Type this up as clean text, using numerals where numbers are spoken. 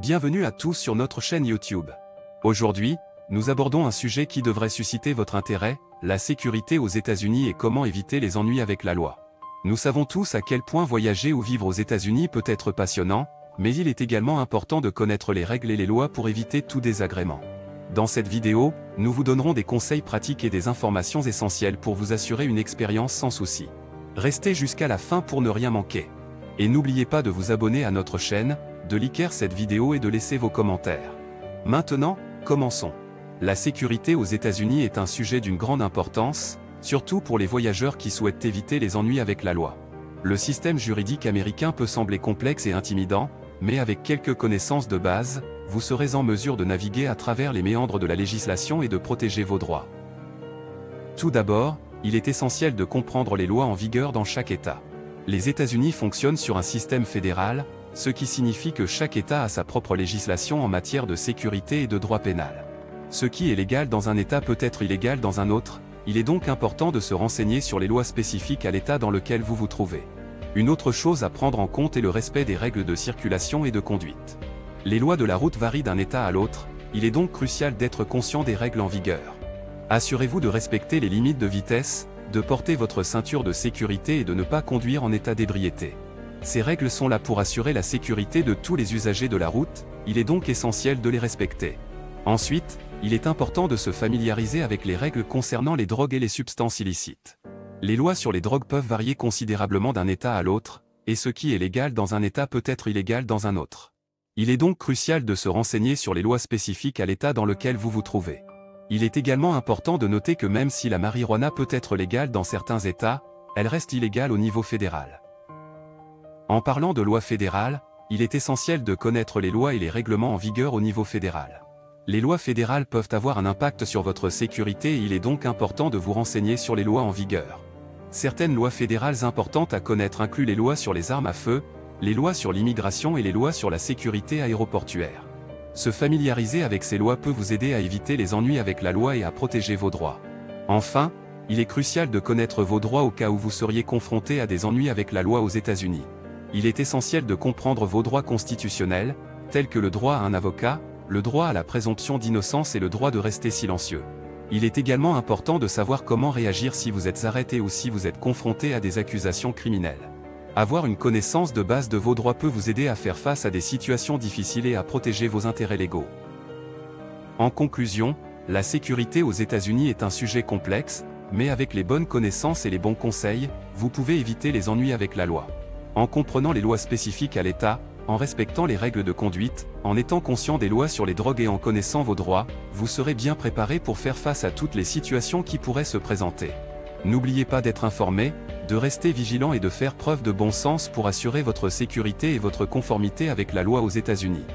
Bienvenue à tous sur notre chaîne YouTube. Aujourd'hui, nous abordons un sujet qui devrait susciter votre intérêt, la sécurité aux États-Unis et comment éviter les ennuis avec la loi. Nous savons tous à quel point voyager ou vivre aux États-Unis peut être passionnant, mais il est également important de connaître les règles et les lois pour éviter tout désagrément. Dans cette vidéo, nous vous donnerons des conseils pratiques et des informations essentielles pour vous assurer une expérience sans souci. Restez jusqu'à la fin pour ne rien manquer. Et n'oubliez pas de vous abonner à notre chaîne, de liker cette vidéo et de laisser vos commentaires. Maintenant, commençons. La sécurité aux États-Unis est un sujet d'une grande importance, surtout pour les voyageurs qui souhaitent éviter les ennuis avec la loi. Le système juridique américain peut sembler complexe et intimidant, mais avec quelques connaissances de base, vous serez en mesure de naviguer à travers les méandres de la législation et de protéger vos droits. Tout d'abord, il est essentiel de comprendre les lois en vigueur dans chaque État. Les États-Unis fonctionnent sur un système fédéral, ce qui signifie que chaque État a sa propre législation en matière de sécurité et de droit pénal. Ce qui est légal dans un État peut être illégal dans un autre, il est donc important de se renseigner sur les lois spécifiques à l'État dans lequel vous vous trouvez. Une autre chose à prendre en compte est le respect des règles de circulation et de conduite. Les lois de la route varient d'un État à l'autre, il est donc crucial d'être conscient des règles en vigueur. Assurez-vous de respecter les limites de vitesse, de porter votre ceinture de sécurité et de ne pas conduire en état d'ébriété. Ces règles sont là pour assurer la sécurité de tous les usagers de la route, il est donc essentiel de les respecter. Ensuite, il est important de se familiariser avec les règles concernant les drogues et les substances illicites. Les lois sur les drogues peuvent varier considérablement d'un État à l'autre, et ce qui est légal dans un État peut être illégal dans un autre. Il est donc crucial de se renseigner sur les lois spécifiques à l'État dans lequel vous vous trouvez. Il est également important de noter que même si la marijuana peut être légale dans certains États, elle reste illégale au niveau fédéral. En parlant de loi fédérale, il est essentiel de connaître les lois et les règlements en vigueur au niveau fédéral. Les lois fédérales peuvent avoir un impact sur votre sécurité et il est donc important de vous renseigner sur les lois en vigueur. Certaines lois fédérales importantes à connaître incluent les lois sur les armes à feu, les lois sur l'immigration et les lois sur la sécurité aéroportuaire. Se familiariser avec ces lois peut vous aider à éviter les ennuis avec la loi et à protéger vos droits. Enfin, il est crucial de connaître vos droits au cas où vous seriez confronté à des ennuis avec la loi aux États-Unis. Il est essentiel de comprendre vos droits constitutionnels, tels que le droit à un avocat, le droit à la présomption d'innocence et le droit de rester silencieux. Il est également important de savoir comment réagir si vous êtes arrêté ou si vous êtes confronté à des accusations criminelles. Avoir une connaissance de base de vos droits peut vous aider à faire face à des situations difficiles et à protéger vos intérêts légaux. En conclusion, la sécurité aux États-Unis est un sujet complexe, mais avec les bonnes connaissances et les bons conseils, vous pouvez éviter les ennuis avec la loi. En comprenant les lois spécifiques à l'État, en respectant les règles de conduite, en étant conscient des lois sur les drogues et en connaissant vos droits, vous serez bien préparé pour faire face à toutes les situations qui pourraient se présenter. N'oubliez pas d'être informé, de rester vigilant et de faire preuve de bon sens pour assurer votre sécurité et votre conformité avec la loi aux États-Unis.